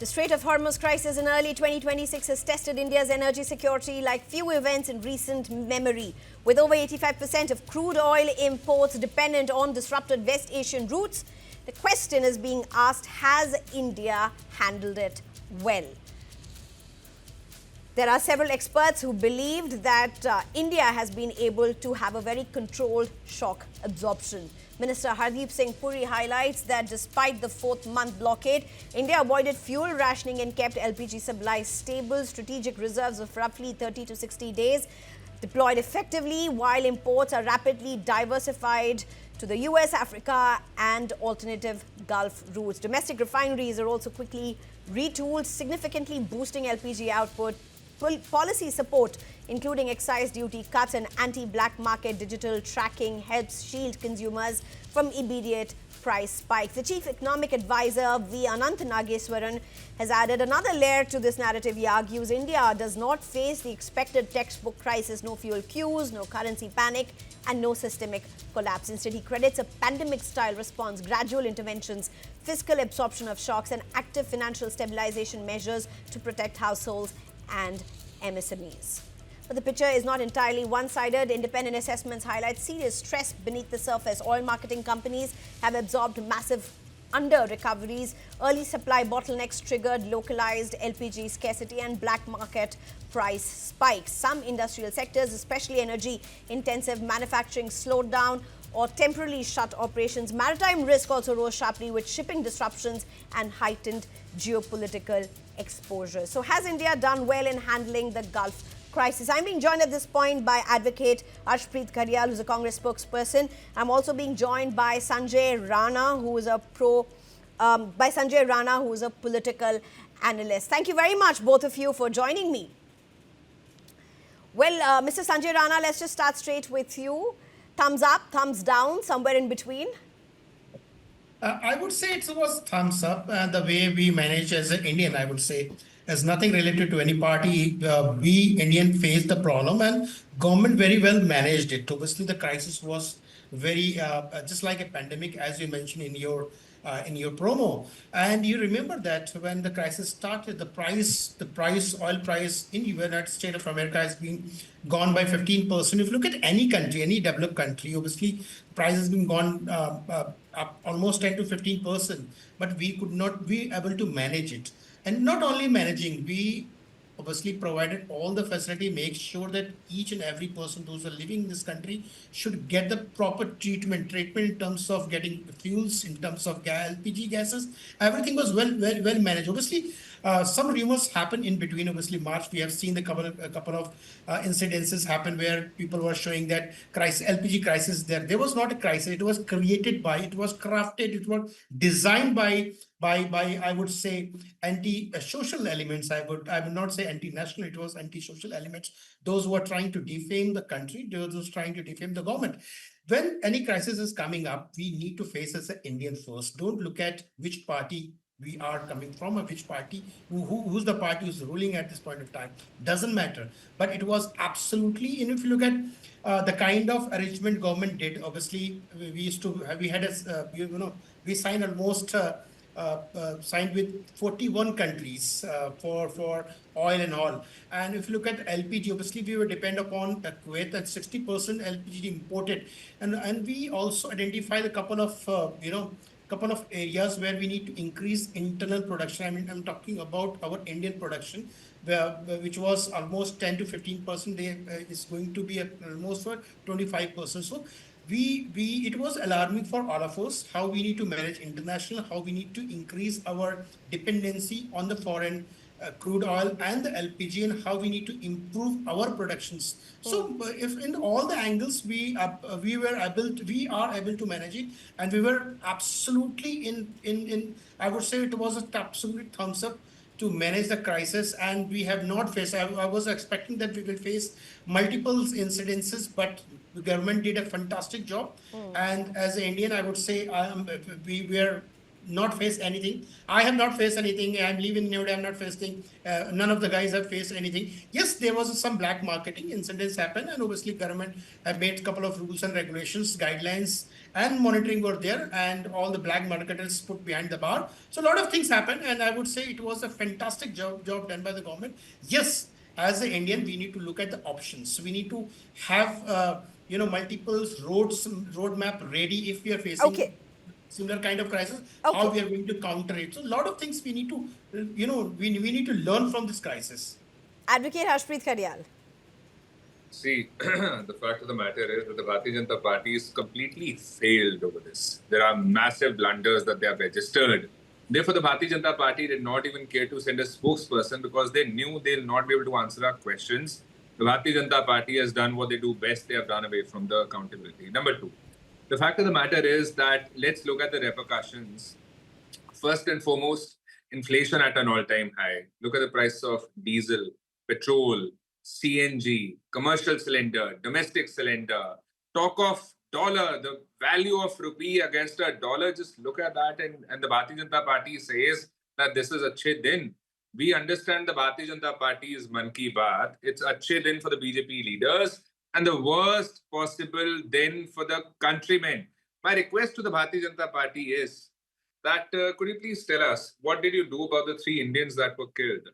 The Strait of Hormuz crisis in early 2026 has tested India's energy security like few events in recent memory. With over 85% of crude oil imports dependent on disrupted West Asian routes, the question is being asked, has India handled it well? There are several experts who believed that India has been able to have a very controlled shock absorption. Minister Hardeep Singh Puri highlights that despite the fourth-month blockade, India avoided fuel rationing and kept LPG supplies stable. Strategic reserves of roughly 30 to 60 days deployed effectively, while imports are rapidly diversified to the US, Africa and alternative Gulf routes. Domestic refineries are also quickly retooled, significantly boosting LPG output. Policy support, including excise duty cuts and anti-black market digital tracking, helps shield consumers from immediate price spikes. The Chief Economic Advisor V. Anant Nageswaran has added another layer to this narrative. He argues India does not face the expected textbook crisis, no fuel queues, no currency panic and no systemic collapse. Instead, he credits a pandemic-style response, gradual interventions, fiscal absorption of shocks and active financial stabilization measures to protect households and MSMEs. But the picture is not entirely one-sided. Independent assessments highlight serious stress beneath the surface. Oil marketing companies have absorbed massive under-recoveries. Early supply bottlenecks triggered localized LPG scarcity and black market price spikes. Some industrial sectors, especially energy-intensive manufacturing, slowed down or temporarily shut operations. Maritime risk also rose sharply with shipping disruptions and heightened geopolitical exposure. So has India done well in handling the Gulf crisis? I'm being joined at this point by advocate Arshpreet Karyal, who's a Congress spokesperson. I'm also being joined by Sanjay Rana, who is a political analyst. Thank you very much, both of you, for joining me. Well, Mr. Sanjay Rana, let's just start straight with you. Thumbs up, thumbs down, somewhere in between? I would say it was thumbs up. The way we manage as an Indian, I would say, has nothing related to any party. We Indian faced the problem and government very well managed it. Obviously, the crisis was very just like a pandemic, as you mentioned in your promo. And you remember that when the crisis started, oil price in the United States of America has been gone by 15%. If you look at any country, any developed country, obviously price has been gone up almost 10 to 15%, but we could not be able to manage it. And not only managing, we obviously provided all the facility, make sure that each and every person who's living in this country should get the proper treatment in terms of getting fuels, in terms of LPG gases. Everything was well managed. Obviously, some rumors happen in between. Obviously, March, we have seen a couple of incidences happen where people were showing that LPG crisis there. There was not a crisis. It was created by, it was crafted, it was designed by I would say anti-social elements. I would not say anti-national. It was anti-social elements. Those who are trying to defame the country, those who are trying to defame the government. When any crisis is coming up, we need to face as an Indian first. Don't look at which party we are coming from, or which party, who's the party who's ruling at this point of time. Doesn't matter. But it was absolutely, and if you look at the kind of arrangement government did, obviously we signed almost signed with 41 countries for oil and all. And if you look at LPG, obviously we were dependent upon Kuwait at 60% LPG imported. And we also identified a couple of areas where we need to increase internal production. I mean, I'm talking about our Indian production, which was almost 10 to 15%. Is going to be almost for 25%. So it was alarming for all of us how we need to manage international, how we need to increase our dependency on the foreign crude oil and the LPG, and how we need to improve our productions. So if in all the angles we are able to manage it, and we were absolutely in I would say it was an absolute thumbs up to manage the crisis. And we have not faced, I was expecting that we will face multiple incidences, but the government did a fantastic job. And as an Indian, I would say we were not face anything. I have not faced anything. I'm living in Noida. I'm not facing. None of the guys have faced anything. Yes, there was some black marketing incidents happen, and obviously government have made a couple of rules and regulations, guidelines, and monitoring were there, and all the black marketers put behind the bar. So a lot of things happened, and I would say it was a fantastic job done by the government. Yes, as an Indian, we need to look at the options. We need to have multiple roadmap ready if we are facing Okay. similar kind of crisis, how Okay. we are going to counter it. So a lot of things we need to, we need to learn from this crisis. Advocate Harshpreet Karyal. See, the fact of the matter is that the Bharatiya Janata Party is completely failed over this. There are massive blunders that they have registered. Therefore, the Bharatiya Janata Party did not even care to send a spokesperson because they knew they'll not be able to answer our questions. The Bharatiya Janata Party has done what they do best. They have run away from the accountability. Number two, the fact of the matter is that let's look at the repercussions. First and foremost, inflation at an all-time high. Look at the price of diesel, petrol, CNG, commercial cylinder, domestic cylinder. Talk of dollar, the value of rupee against a dollar. Just look at that, and the Bharatiya Janata Party says that this is achhe din. We understand the Bharatiya Janata Party is Man Ki Baat. It's achhe din for the BJP leaders and the worst possible din for the countrymen. My request to the Bharatiya Janata Party is that could you please tell us what did you do about the 3 Indians that were killed?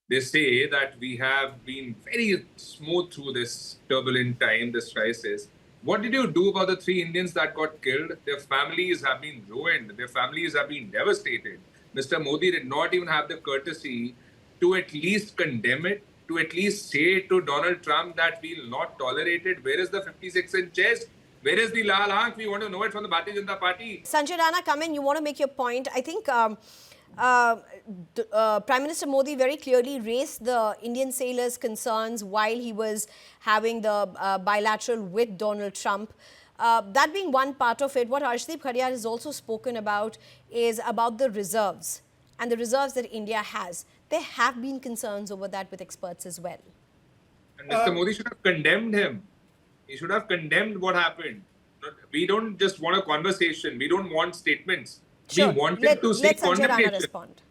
They say that we have been very smooth through this turbulent time, this crisis. What did you do about the 3 Indians that got killed? Their families have been ruined. Their families have been devastated. Mr. Modi did not even have the courtesy to at least condemn it, to at least say to Donald Trump that we'll not tolerate it. Where is the 56-inch chest? Where is the Lal Aankh? We want to know it from the Bharatiya Janata Party. Sanjay Rana, come in. You want to make your point. I think Prime Minister Modi very clearly raised the Indian sailors' concerns while he was having the bilateral with Donald Trump. That being one part of it, what Harshdeep Karyal has also spoken about is about the reserves and the reserves that India has. There have been concerns over that with experts as well. And Mr. Modi should have condemned him. He should have condemned what happened. We don't just want a conversation. We don't want statements. Sure. We wanted to see let Sanjay Rana condemnation. respond.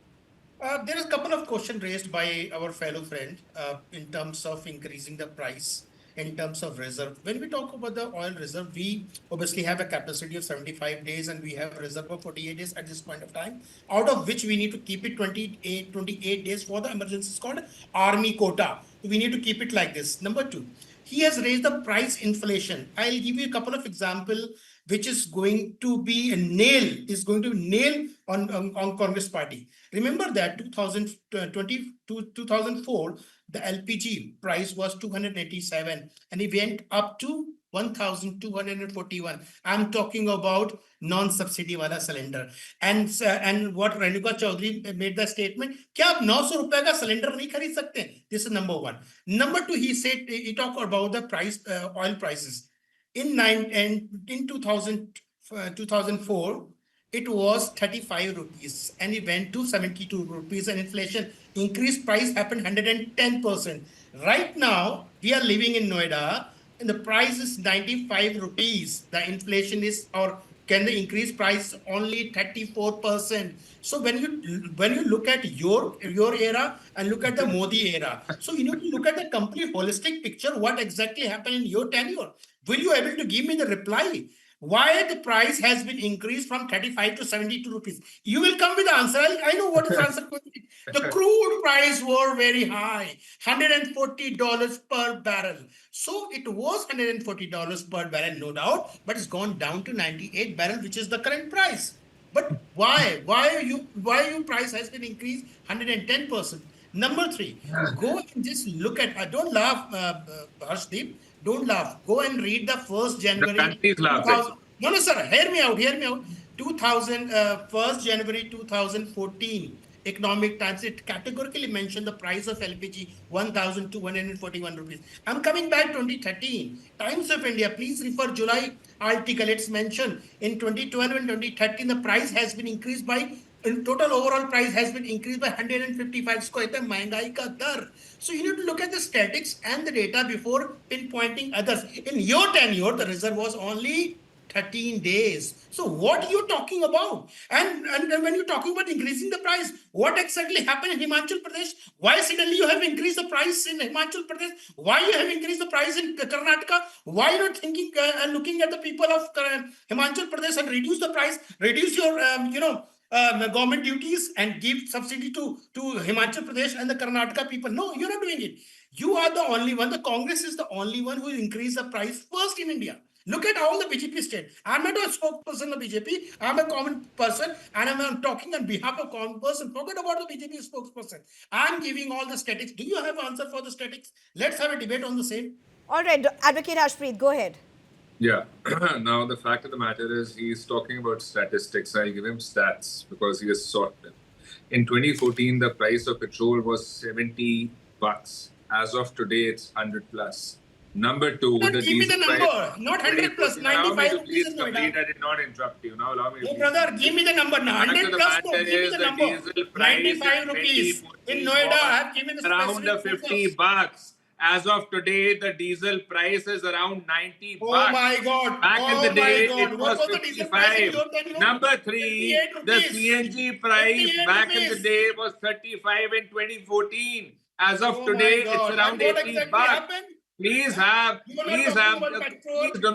There is a couple of questions raised by our fellow friend in terms of increasing the price, in terms of reserve. When we talk about the oil reserve, we obviously have a capacity of 75 days and we have a reserve of 48 days at this point of time, out of which we need to keep it 28 days for the emergency. It's called army quota. We need to keep it like this. Number 2, he has raised the price inflation. I'll give you a couple of examples which is going to be a nail on Congress party. Remember that 2004, the LPG price was 287 and it went up to 1,241. I'm talking about non-subsidy wala cylinder. And what Renuka Chaudhary made the statement, क्या आप 900 रुपए का cylinder नहीं खरीद सकते? This is number 1. Number 2, he talked about the price, oil prices. In 2004, it was 35 rupees and it went to 72 rupees and inflation increased price happened 110%. Right now, we are living in Noida and the price is 95 rupees. The inflation is, or can the increase price only 34%. So when you look at your era and look at the Modi era, so you need to look at the complete holistic picture, what exactly happened in your tenure. Will you able to give me the reply? Why the price has been increased from 35 to 72 rupees? You will come with the answer. I know what is the answer. The crude price were very high, $140 per barrel. So it was $140 per barrel, no doubt, but it's gone down to 98 barrel, which is the current price. But why? Why your price has been increased 110%? Number 3, go and just look at. Don't laugh, Harshdeep. Don't laugh. Go and read the 1st January. The country is laughing. No, sir. Hear me out. 1st January 2014. Economic Times, it categorically mentioned the price of LPG 1,241 rupees. I'm coming back 2013. Times of India, please refer July article. It's mentioned in 2012 and 2013, the price has been increased by, in total overall price has been increased by 155. So you need to look at the statistics and the data before pinpointing others. In your tenure, the reserve was only 13 days. So what you're talking about? And when you're talking about increasing the price, what exactly happened in Himachal Pradesh? Why suddenly you have increased the price in Himachal Pradesh? Why you have increased the price in Karnataka? Why not thinking and looking at the people of Himachal Pradesh and reduce the price, reduce your government duties and give subsidy to Himachal Pradesh and the Karnataka people? No, you're not doing it. You are the only one. The Congress is the only one who increased the price first in India. Look at all the BJP state. I'm not a spokesperson of BJP. I'm a common person and I'm talking on behalf of common person. Forget about the BJP spokesperson. I'm giving all the statistics. Do you have an answer for the statistics? Let's have a debate on the same. All right, Advocate Harshpreet, go ahead. Yeah. Now, the fact of the matter is he's talking about statistics. I'll give him stats because he has sought them. In 2014, the price of petrol was $70. As of today, it's 100 plus. Number two, Don't the give me diesel the price. number, not 100 plus, Allow me 95 to rupees please in complete. Noida. I did not interrupt you. Now allow me to No, please brother, complete. give me the number now. 100 plus, no, give me the number. Diesel price 95 rupees. In Noida, I have given a around specific the figures. $50. As of today, the diesel price is around $90. Oh my God. Back in the day, it What was was the diesel price in 55. your time? Number three, 58 the rupees. CNG price 58 back in the rupees. day was 35 in 2014. As of Oh today, my God. it's around And what 80 exactly bucks. happened? Please You are not talking about petrol. please do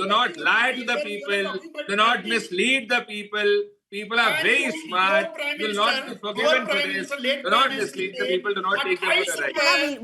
not lie to the people. Do not mislead the people. People are And very your smart. Prime You will not be Minister, forgiven for Prime this. Minister, late Do Prime not Minister mislead the said people. Do not take them for the 28 right. Well, now